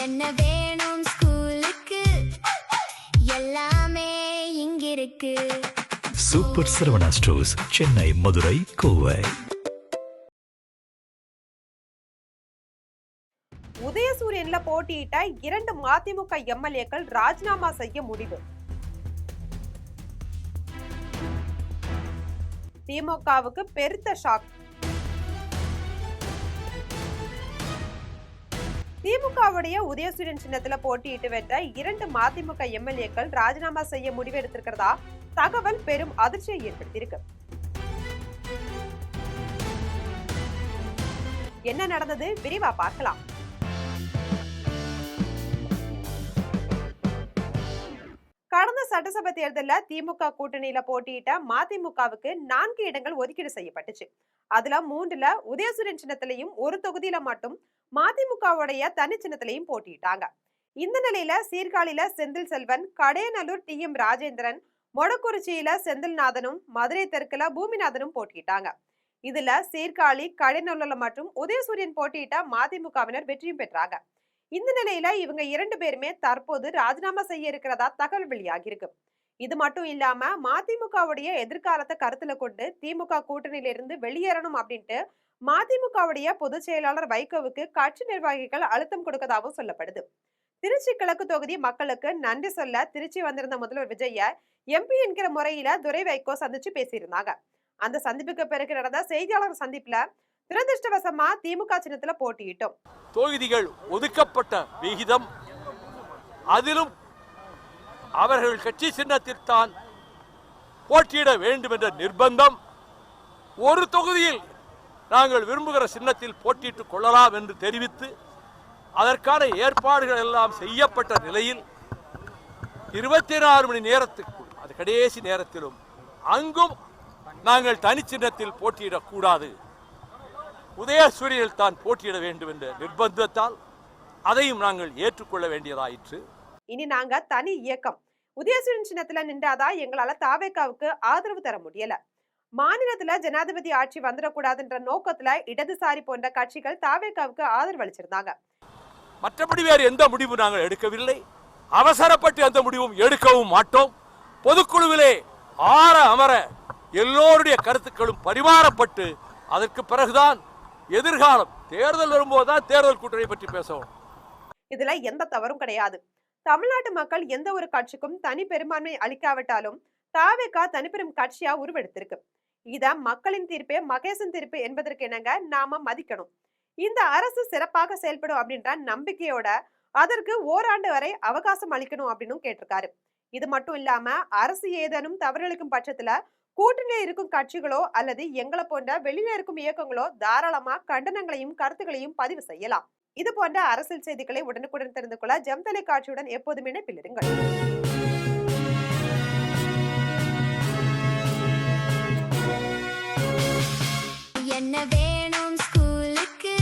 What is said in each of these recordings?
என்ன வேணும் ஸ்கூலுக்கு எல்லாமே இங்கிருக்கு. Super Saravana stores, Chennai, Madurai, Kovai. உதயசூரியன்ல போட்டியிட்ட 2 மதிமுக எம்எல்ஏக்கள் ராஜினாமா செய்ய முடிவு. திமுகவுக்கு பெருத்த ஷாக். திமுகவுடைய உதயசூரியன் சின்னத்துல போட்டியிட்டு வென்ற 2 மதிமுக எம்எல்ஏக்கள் ராஜினாமா செய்ய முடிவு எடுத்திருக்கிறதா தகவல் பெரும் அதிர்ச்சியை ஏற்படுத்தியிருக்கு. என்ன நடந்தது விரிவா பார்க்கலாம். கடந்த சட்டசபை தேர்தலில் திமுக கூட்டணியில போட்டியிட்ட மதிமுகவுக்கு 4 இடங்கள் ஒதுக்கீடு செய்யப்பட்டுச்சு. அதுல 3ல உதயசூரியன் சின்னத்திலையும் 1 தொகுதியில மட்டும் மதிமுகவுடைய தனி சின்னத்திலையும் போட்டியிட்டாங்க. இந்த நிலையில சீர்காழியில செந்தில் செல்வன், கடையநல்லூர் TM ராஜேந்திரன், மொடக்குறிச்சியில செந்தில்நாதனும், மதுரை தெற்குல பூமிநாதனும் போட்டியிட்டாங்க. இதுல சீர்காழி, கடையநல்லூர்ல மற்றும் உதயசூரியன் போட்டியிட்ட மதிமுகவினர் வெற்றியும் பெற்றாங்க. இந்த நிலையில இவங்க 2 பேருமே தற்போது ராஜினாமா செய்ய இருக்கிறதா தகவல் வெளியாகி இருக்கு. இது மட்டும் இல்லாம மதிமுகவுடைய எதிர்காலத்தை கருத்துல கொண்டு திமுக கூட்டணியில இருந்து வெளியேறணும் அப்படின்ட்டு மதிமுகவுடைய பொதுச் செயலாளர் வைகோவுக்கு கட்சி நிர்வாகிகள் அழுத்தம் கொடுக்கதாகவும் சொல்லப்படுது. திருச்சி கிழக்கு தொகுதி மக்களுக்கு நன்றி சொல்ல திருச்சி வந்திருந்த முதல்வர் விஜய MP என்கிற முறையில துரை வைகோ சந்திச்சு பேசியிருந்தாங்க. அந்த சந்திப்புக்கு பிறகு நடந்த செய்தியாளர் சந்திப்புல துரதிருஷ்டவசமா திமுக சின்னத்துல போட்டியிட்டோம். தொகுதிகள் ஒதுக்கப்பட்ட விகிதம், அதிலும் அவர்கள் கட்சி சின்னத்தில்தான் போட்டியிட வேண்டும் என்ற நிர்பந்தம், ஒரு தொகுதியில் நாங்கள் விரும்புகிற சின்னத்தில் போட்டியிட்டுக் கொள்ளலாம் என்று தெரிவித்து அதற்கான ஏற்பாடுகள் எல்லாம் செய்யப்பட்ட நிலையில் 24 மணி நேரத்துக்குள், அது கடைசி நேரத்திலும் அங்கும் நாங்கள் தனி சின்னத்தில் போட்டியிடக்கூடாது, உதயசூரியனில் தான் போட்டியிட வேண்டும் என்ற நிர்பந்தத்தால் அதையும் நாங்கள் ஏற்றுக்கொள்ள வேண்டியதாயிற்று. இனி நாங்க தனி இயக்கம் உதயசூரியன் சின்னத்துல நின்றாதா எங்களால தாவேகாவுக்கு ஆதரவு தர முடியல. மாநிலத்துல ஜனாதிபதி ஆட்சி வந்துடக்கூடாதுன்ற நோக்கத்துல இடதுசாரி போன்ற கட்சிகள் தாவேகாவுக்கு ஆதரவு அளிச்சிருந்தாங்க. மற்றபடி வேறு எந்த முடிவும் நாங்கள் எடுக்கவில்லை. அவசரப்பட்டு எந்த முடிவும் எடுக்கவும் மாட்டோம். பொதுக்குழுவிலே ஆற அமர எல்லோருடைய கருத்துக்களும் பரிமாறப்பட்டு அதற்கு பிறகுதான் எதிர்காலம் தேர்தல் வரும்போதுதான் தேர்தல் கூட்டணி பற்றி பேசவும். இதுல எந்த தவறும் கிடையாது. தமிழ்நாட்டு மக்கள் எந்த ஒரு கட்சிக்கும் தனி பெரும்பான்மை அளிக்காவிட்டாலும் தாவேகா தனிப்பெரும் கட்சியா உருவெடுத்திருக்கு. இத மக்களின் தீர்ப்பே மகேசன் தீர்ப்பு என்பதற்கு இணங்க நாம மதிக்கணும். இந்த அரசு சிறப்பாக செயல்படும் அப்படின்ற நம்பிக்கையோட அதற்கு ஓராண்டு வரை அவகாசம் அளிக்கணும் அப்படின்னு கேட்டிருக்காரு. இது மட்டும் இல்லாம அரசு ஏதேனும் தவறளிக்கும் பட்சத்துல கூட்டணியில் இருக்கும் கட்சிகளோ அல்லது எங்களை போன்ற வெளியில இருக்கும் இயக்கங்களோ தாராளமா கண்டனங்களையும் கருத்துக்களையும் பதிவு செய்யலாம். இது போன்ற அரசியல் செய்திகளை உடனுக்குடன் தெரிந்து கொள்ள ஜெம் தொலைக்காட்சியுடன் எப்போதும் இணைப்பில் இருங்கள். என்ன வேணும் ஸ்கூலுக்கு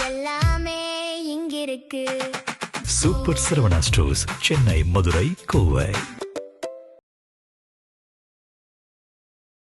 எல்லாமே இங்கிருக்கு. Super Saravana stores, Chennai, Madurai, Kovai.